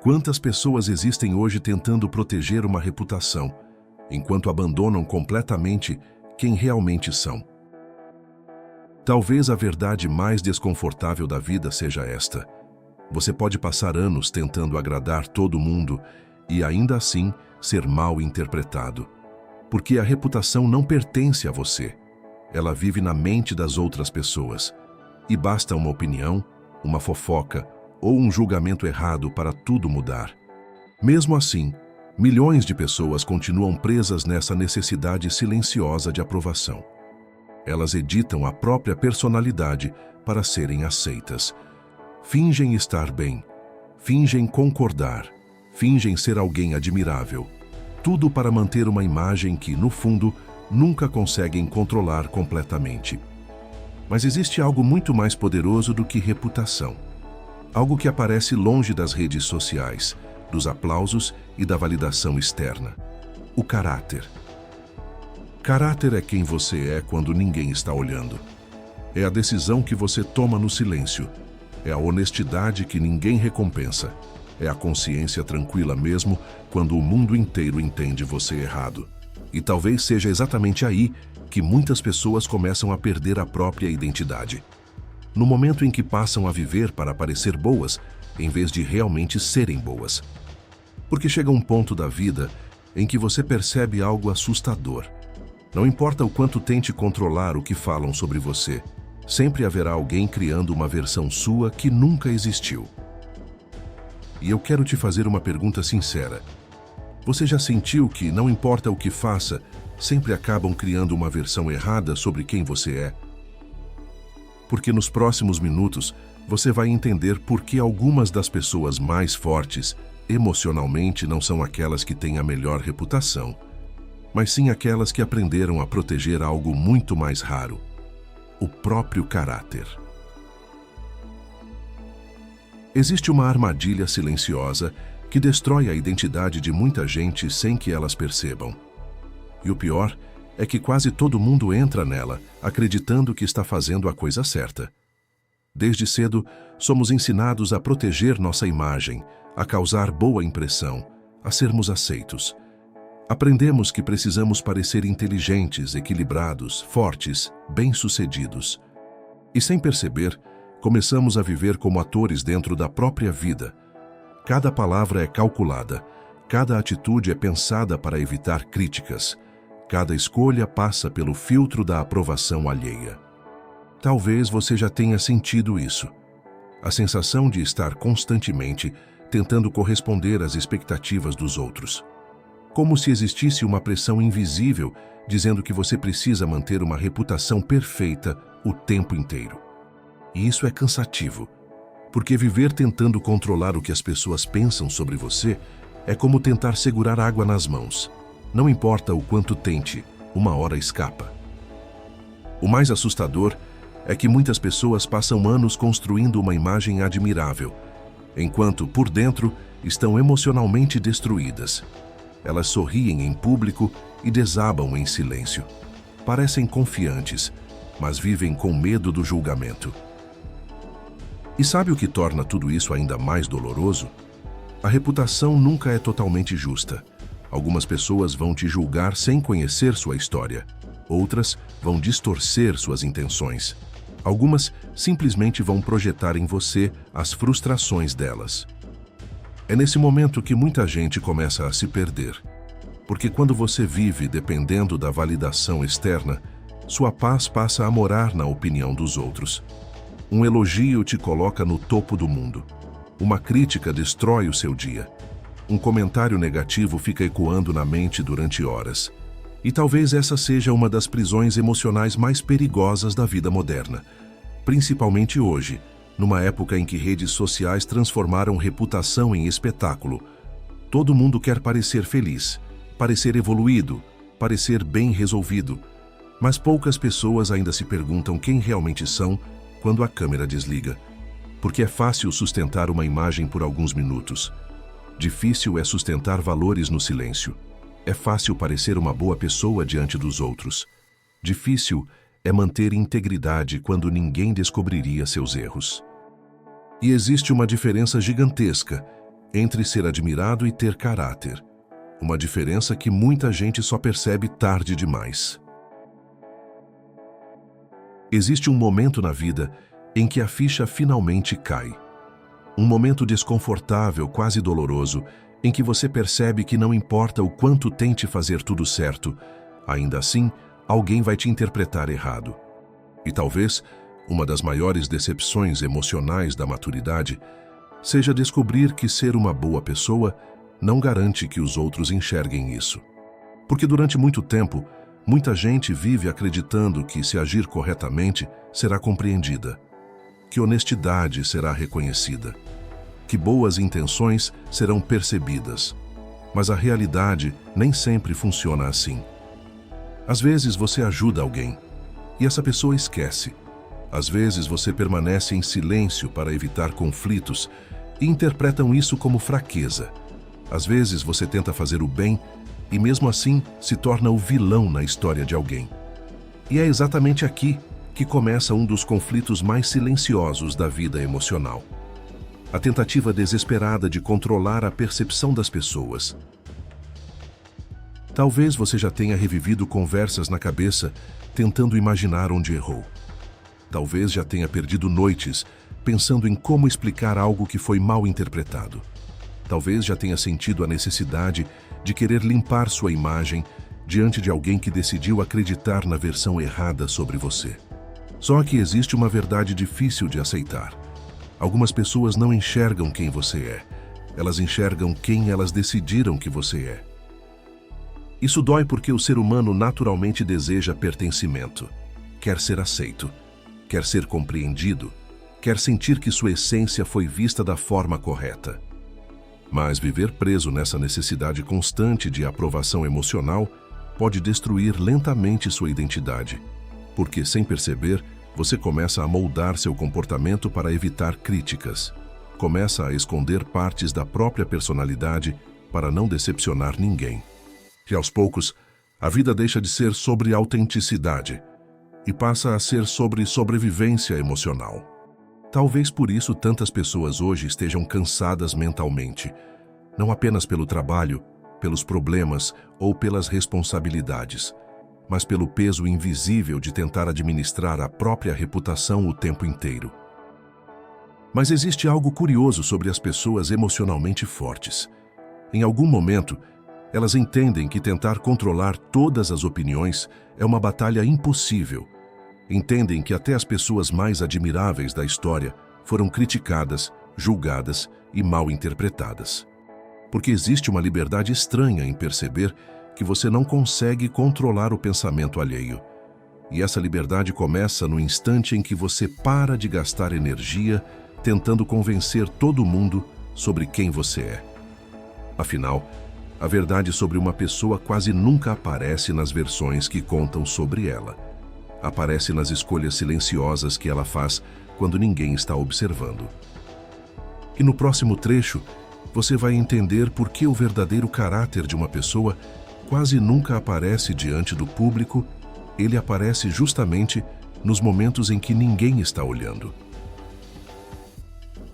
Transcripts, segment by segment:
Quantas pessoas existem hoje tentando proteger uma reputação, enquanto abandonam completamente quem realmente são? Talvez a verdade mais desconfortável da vida seja esta. Você pode passar anos tentando agradar todo mundo e ainda assim ser mal interpretado. Porque a reputação não pertence a você. Ela vive na mente das outras pessoas. E basta uma opinião, uma fofoca ou um julgamento errado para tudo mudar. Mesmo assim, milhões de pessoas continuam presas nessa necessidade silenciosa de aprovação. Elas editam a própria personalidade para serem aceitas. Fingem estar bem, fingem concordar, fingem ser alguém admirável. Tudo para manter uma imagem que, no fundo, nunca conseguem controlar completamente. Mas existe algo muito mais poderoso do que reputação. Algo que aparece longe das redes sociais, dos aplausos e da validação externa. O caráter. Caráter é quem você é quando ninguém está olhando. É a decisão que você toma no silêncio. É a honestidade que ninguém recompensa. É a consciência tranquila mesmo quando o mundo inteiro entende você errado. E talvez seja exatamente aí que muitas pessoas começam a perder a própria identidade. No momento em que passam a viver para parecer boas, em vez de realmente serem boas. Porque chega um ponto da vida em que você percebe algo assustador. Não importa o quanto tente controlar o que falam sobre você, sempre haverá alguém criando uma versão sua que nunca existiu. E eu quero te fazer uma pergunta sincera. Você já sentiu que, não importa o que faça, sempre acabam criando uma versão errada sobre quem você é? Porque nos próximos minutos, você vai entender por que algumas das pessoas mais fortes, emocionalmente, não são aquelas que têm a melhor reputação, mas sim aquelas que aprenderam a proteger algo muito mais raro: o próprio caráter. Existe uma armadilha silenciosa que destrói a identidade de muita gente sem que elas percebam. E o pior é que quase todo mundo entra nela, acreditando que está fazendo a coisa certa. Desde cedo, somos ensinados a proteger nossa imagem, a causar boa impressão, a sermos aceitos. Aprendemos que precisamos parecer inteligentes, equilibrados, fortes, bem-sucedidos. E sem perceber, começamos a viver como atores dentro da própria vida. Cada palavra é calculada, cada atitude é pensada para evitar críticas, cada escolha passa pelo filtro da aprovação alheia. Talvez você já tenha sentido isso. A sensação de estar constantemente tentando corresponder às expectativas dos outros. Como se existisse uma pressão invisível dizendo que você precisa manter uma reputação perfeita o tempo inteiro. E isso é cansativo, porque viver tentando controlar o que as pessoas pensam sobre você é como tentar segurar água nas mãos. Não importa o quanto tente, uma hora escapa. O mais assustador é que muitas pessoas passam anos construindo uma imagem admirável, enquanto, por dentro, estão emocionalmente destruídas. Elas sorriem em público e desabam em silêncio. Parecem confiantes, mas vivem com medo do julgamento. E sabe o que torna tudo isso ainda mais doloroso? A reputação nunca é totalmente justa. Algumas pessoas vão te julgar sem conhecer sua história. Outras vão distorcer suas intenções. Algumas simplesmente vão projetar em você as frustrações delas. É nesse momento que muita gente começa a se perder. Porque quando você vive dependendo da validação externa, sua paz passa a morar na opinião dos outros. Um elogio te coloca no topo do mundo. Uma crítica destrói o seu dia. Um comentário negativo fica ecoando na mente durante horas. E talvez essa seja uma das prisões emocionais mais perigosas da vida moderna. Principalmente hoje, numa época em que redes sociais transformaram reputação em espetáculo. Todo mundo quer parecer feliz, parecer evoluído, parecer bem resolvido. Mas poucas pessoas ainda se perguntam quem realmente são quando a câmera desliga. Porque é fácil sustentar uma imagem por alguns minutos. Difícil é sustentar valores no silêncio. É fácil parecer uma boa pessoa diante dos outros. Difícil é manter integridade quando ninguém descobriria seus erros. E existe uma diferença gigantesca entre ser admirado e ter caráter. Uma diferença que muita gente só percebe tarde demais. Existe um momento na vida em que a ficha finalmente cai. Um momento desconfortável, quase doloroso, em que você percebe que não importa o quanto tente fazer tudo certo, ainda assim, alguém vai te interpretar errado. E talvez, uma das maiores decepções emocionais da maturidade seja descobrir que ser uma boa pessoa não garante que os outros enxerguem isso. Porque durante muito tempo, muita gente vive acreditando que se agir corretamente será compreendida, que honestidade será reconhecida, que boas intenções serão percebidas. Mas a realidade nem sempre funciona assim. Às vezes você ajuda alguém e essa pessoa esquece. Às vezes você permanece em silêncio para evitar conflitos e interpretam isso como fraqueza. Às vezes você tenta fazer o bem e mesmo assim se torna o vilão na história de alguém. E é exatamente aqui que começa um dos conflitos mais silenciosos da vida emocional. A tentativa desesperada de controlar a percepção das pessoas. Talvez você já tenha revivido conversas na cabeça tentando imaginar onde errou. Talvez já tenha perdido noites pensando em como explicar algo que foi mal interpretado. Talvez já tenha sentido a necessidade de querer limpar sua imagem diante de alguém que decidiu acreditar na versão errada sobre você. Só que existe uma verdade difícil de aceitar. Algumas pessoas não enxergam quem você é. Elas enxergam quem elas decidiram que você é. Isso dói porque o ser humano naturalmente deseja pertencimento. Quer ser aceito. Quer ser compreendido. Quer sentir que sua essência foi vista da forma correta. Mas viver preso nessa necessidade constante de aprovação emocional pode destruir lentamente sua identidade, porque, sem perceber, você começa a moldar seu comportamento para evitar críticas. Começa a esconder partes da própria personalidade para não decepcionar ninguém. E aos poucos, a vida deixa de ser sobre autenticidade e passa a ser sobre sobrevivência emocional. Talvez por isso tantas pessoas hoje estejam cansadas mentalmente, não apenas pelo trabalho, pelos problemas ou pelas responsabilidades, mas pelo peso invisível de tentar administrar a própria reputação o tempo inteiro. Mas existe algo curioso sobre as pessoas emocionalmente fortes. Em algum momento, elas entendem que tentar controlar todas as opiniões é uma batalha impossível. Entendem que até as pessoas mais admiráveis da história foram criticadas, julgadas e mal interpretadas. Porque existe uma liberdade estranha em perceber que você não consegue controlar o pensamento alheio. E essa liberdade começa no instante em que você para de gastar energia tentando convencer todo mundo sobre quem você é. Afinal, a verdade sobre uma pessoa quase nunca aparece nas versões que contam sobre ela. Aparece nas escolhas silenciosas que ela faz quando ninguém está observando. E no próximo trecho, você vai entender por que o verdadeiro caráter de uma pessoa quase nunca aparece diante do público. Ele aparece justamente nos momentos em que ninguém está olhando.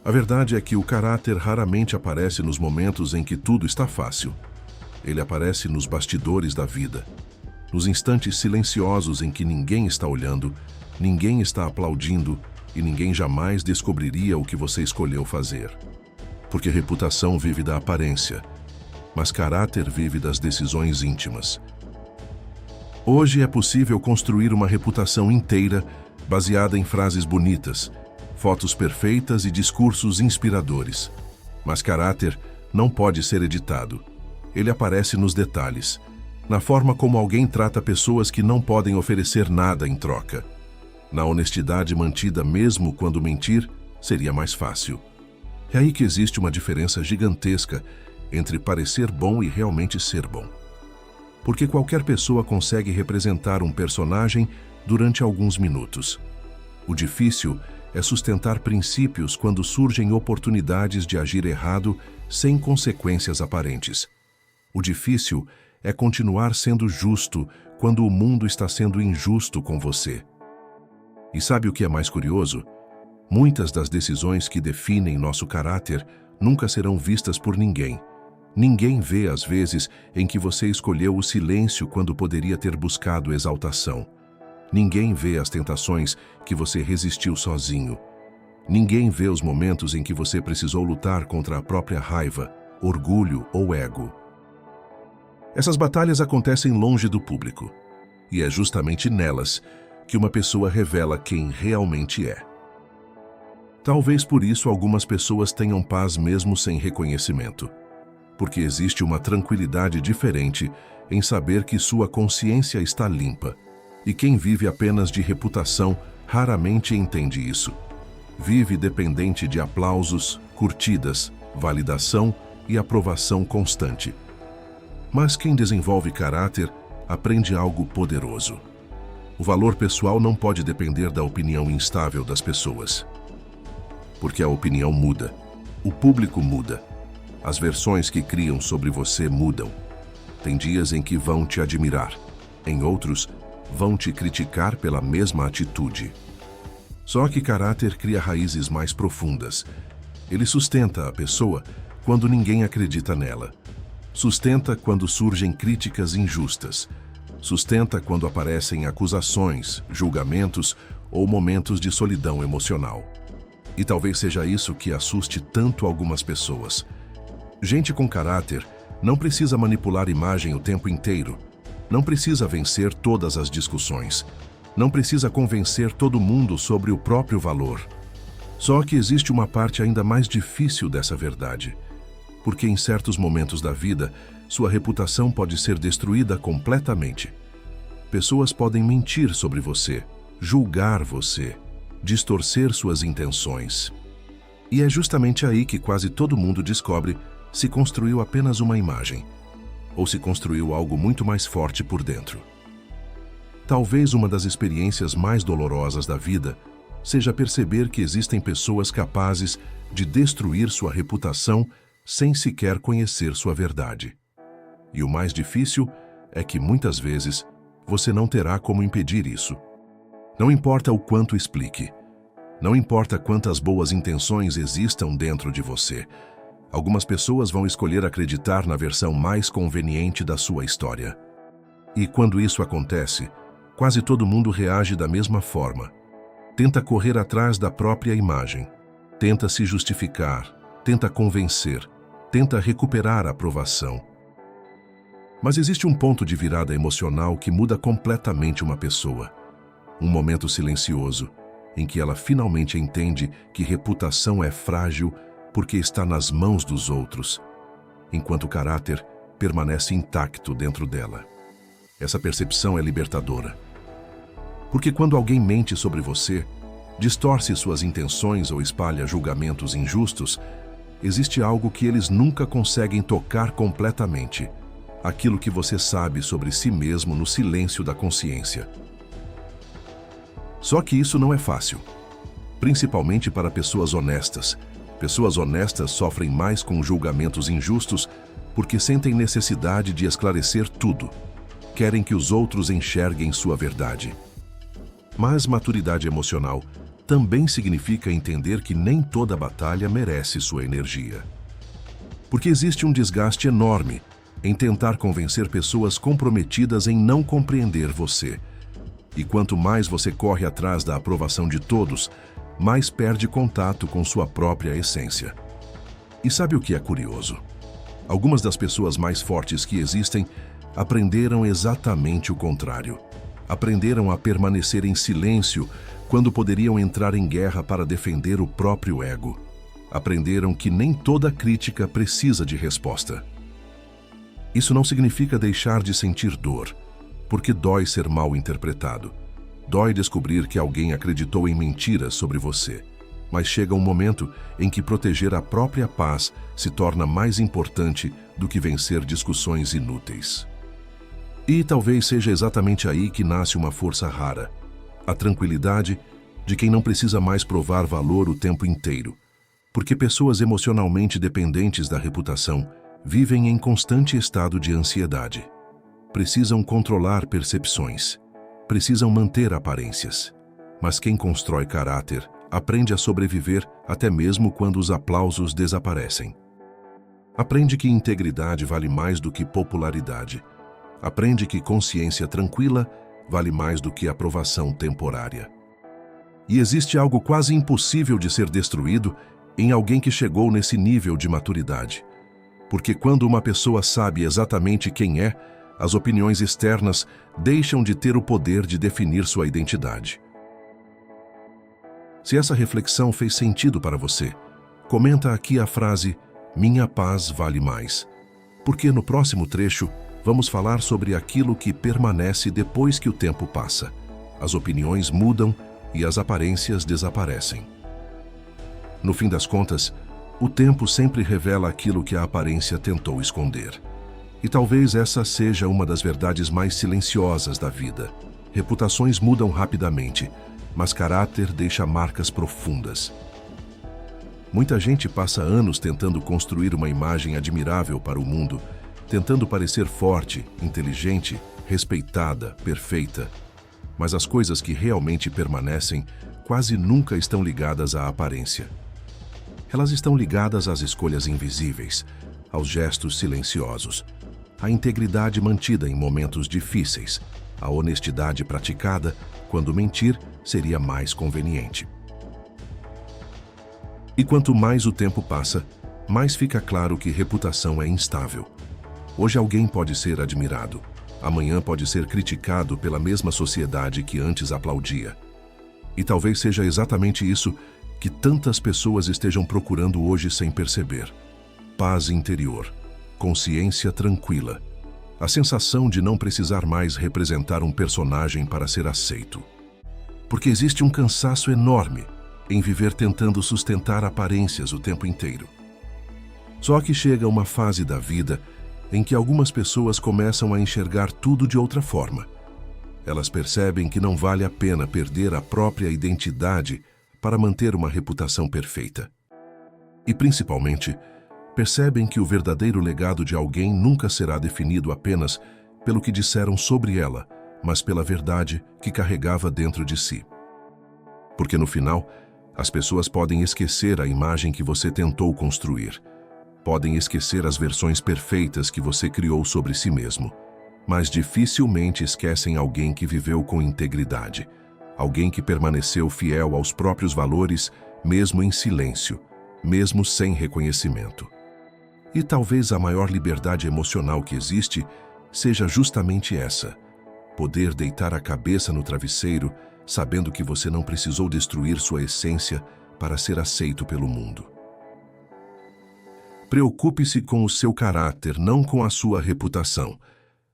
A verdade é que o caráter raramente aparece nos momentos em que tudo está fácil. Ele aparece nos bastidores da vida. Nos instantes silenciosos em que ninguém está olhando, ninguém está aplaudindo e ninguém jamais descobriria o que você escolheu fazer. Porque reputação vive da aparência, mas caráter vive das decisões íntimas. Hoje é possível construir uma reputação inteira baseada em frases bonitas, fotos perfeitas e discursos inspiradores. Mas caráter não pode ser editado. Ele aparece nos detalhes, na forma como alguém trata pessoas que não podem oferecer nada em troca. Na honestidade mantida mesmo quando mentir seria mais fácil. É aí que existe uma diferença gigantesca entre parecer bom e realmente ser bom. Porque qualquer pessoa consegue representar um personagem durante alguns minutos. O difícil é sustentar princípios quando surgem oportunidades de agir errado sem consequências aparentes. O difícil é continuar sendo justo quando o mundo está sendo injusto com você. E sabe o que é mais curioso? Muitas das decisões que definem nosso caráter nunca serão vistas por ninguém. Ninguém vê as vezes em que você escolheu o silêncio quando poderia ter buscado exaltação. Ninguém vê as tentações que você resistiu sozinho. Ninguém vê os momentos em que você precisou lutar contra a própria raiva, orgulho ou ego. Essas batalhas acontecem longe do público, e é justamente nelas que uma pessoa revela quem realmente é. Talvez por isso algumas pessoas tenham paz mesmo sem reconhecimento, porque existe uma tranquilidade diferente em saber que sua consciência está limpa, e quem vive apenas de reputação raramente entende isso. Vive dependente de aplausos, curtidas, validação e aprovação constante. Mas quem desenvolve caráter aprende algo poderoso. O valor pessoal não pode depender da opinião instável das pessoas. Porque a opinião muda, o público muda, as versões que criam sobre você mudam. Tem dias em que vão te admirar, em outros, vão te criticar pela mesma atitude. Só que caráter cria raízes mais profundas. Ele sustenta a pessoa quando ninguém acredita nela. Sustenta quando surgem críticas injustas. Sustenta quando aparecem acusações, julgamentos ou momentos de solidão emocional. E talvez seja isso que assuste tanto algumas pessoas. Gente com caráter não precisa manipular imagem o tempo inteiro. Não precisa vencer todas as discussões. Não precisa convencer todo mundo sobre o próprio valor. Só que existe uma parte ainda mais difícil dessa verdade. Porque em certos momentos da vida, sua reputação pode ser destruída completamente. Pessoas podem mentir sobre você, julgar você, distorcer suas intenções. E é justamente aí que quase todo mundo descobre se construiu apenas uma imagem, ou se construiu algo muito mais forte por dentro. Talvez uma das experiências mais dolorosas da vida seja perceber que existem pessoas capazes de destruir sua reputação sem sequer conhecer sua verdade. E o mais difícil é que, muitas vezes, você não terá como impedir isso. Não importa o quanto explique. Não importa quantas boas intenções existam dentro de você. Algumas pessoas vão escolher acreditar na versão mais conveniente da sua história. E quando isso acontece, quase todo mundo reage da mesma forma. Tenta correr atrás da própria imagem. Tenta se justificar. Tenta convencer. Tenta recuperar a aprovação. Mas existe um ponto de virada emocional que muda completamente uma pessoa. Um momento silencioso, em que ela finalmente entende que reputação é frágil porque está nas mãos dos outros, enquanto o caráter permanece intacto dentro dela. Essa percepção é libertadora. Porque quando alguém mente sobre você, distorce suas intenções ou espalha julgamentos injustos, existe algo que eles nunca conseguem tocar completamente. Aquilo que você sabe sobre si mesmo no silêncio da consciência. Só que isso não é fácil. Principalmente para pessoas honestas. Pessoas honestas sofrem mais com julgamentos injustos porque sentem necessidade de esclarecer tudo. Querem que os outros enxerguem sua verdade. Mas maturidade emocional também significa entender que nem toda batalha merece sua energia. Porque existe um desgaste enorme em tentar convencer pessoas comprometidas em não compreender você. E quanto mais você corre atrás da aprovação de todos, mais perde contato com sua própria essência. E sabe o que é curioso? Algumas das pessoas mais fortes que existem aprenderam exatamente o contrário. Aprenderam a permanecer em silêncio quando poderiam entrar em guerra para defender o próprio ego. Aprenderam que nem toda crítica precisa de resposta. Isso não significa deixar de sentir dor, porque dói ser mal interpretado. Dói descobrir que alguém acreditou em mentiras sobre você. Mas chega um momento em que proteger a própria paz se torna mais importante do que vencer discussões inúteis. E talvez seja exatamente aí que nasce uma força rara. A tranquilidade de quem não precisa mais provar valor o tempo inteiro. Porque pessoas emocionalmente dependentes da reputação vivem em constante estado de ansiedade. Precisam controlar percepções. Precisam manter aparências. Mas quem constrói caráter aprende a sobreviver até mesmo quando os aplausos desaparecem. Aprende que integridade vale mais do que popularidade. Aprende que consciência tranquila vale mais do que aprovação temporária. E existe algo quase impossível de ser destruído em alguém que chegou nesse nível de maturidade. Porque quando uma pessoa sabe exatamente quem é, as opiniões externas deixam de ter o poder de definir sua identidade. Se essa reflexão fez sentido para você, comenta aqui a frase "Minha paz vale mais", porque no próximo trecho vamos falar sobre aquilo que permanece depois que o tempo passa. As opiniões mudam e as aparências desaparecem. No fim das contas, o tempo sempre revela aquilo que a aparência tentou esconder. E talvez essa seja uma das verdades mais silenciosas da vida. Reputações mudam rapidamente, mas caráter deixa marcas profundas. Muita gente passa anos tentando construir uma imagem admirável para o mundo, tentando parecer forte, inteligente, respeitada, perfeita. Mas as coisas que realmente permanecem quase nunca estão ligadas à aparência. Elas estão ligadas às escolhas invisíveis, aos gestos silenciosos, à integridade mantida em momentos difíceis, à honestidade praticada quando mentir seria mais conveniente. E quanto mais o tempo passa, mais fica claro que reputação é instável. Hoje alguém pode ser admirado, amanhã pode ser criticado pela mesma sociedade que antes aplaudia. E talvez seja exatamente isso que tantas pessoas estejam procurando hoje sem perceber. Paz interior, consciência tranquila, a sensação de não precisar mais representar um personagem para ser aceito. Porque existe um cansaço enorme em viver tentando sustentar aparências o tempo inteiro. Só que chega uma fase da vida em que algumas pessoas começam a enxergar tudo de outra forma. Elas percebem que não vale a pena perder a própria identidade para manter uma reputação perfeita. E, principalmente, percebem que o verdadeiro legado de alguém nunca será definido apenas pelo que disseram sobre ela, mas pela verdade que carregava dentro de si. Porque, no final, as pessoas podem esquecer a imagem que você tentou construir. Podem esquecer as versões perfeitas que você criou sobre si mesmo. Mas dificilmente esquecem alguém que viveu com integridade. Alguém que permaneceu fiel aos próprios valores, mesmo em silêncio, mesmo sem reconhecimento. E talvez a maior liberdade emocional que existe seja justamente essa: poder deitar a cabeça no travesseiro, sabendo que você não precisou destruir sua essência para ser aceito pelo mundo. Preocupe-se com o seu caráter, não com a sua reputação.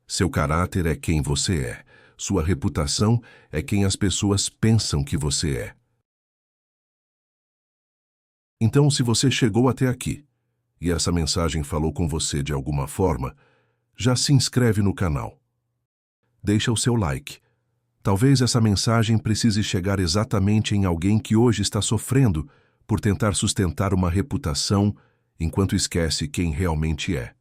Seu caráter é quem você é. Sua reputação é quem as pessoas pensam que você é. Então, se você chegou até aqui e essa mensagem falou com você de alguma forma, já se inscreve no canal. Deixa o seu like. Talvez essa mensagem precise chegar exatamente em alguém que hoje está sofrendo por tentar sustentar uma reputação enquanto esquece quem realmente é.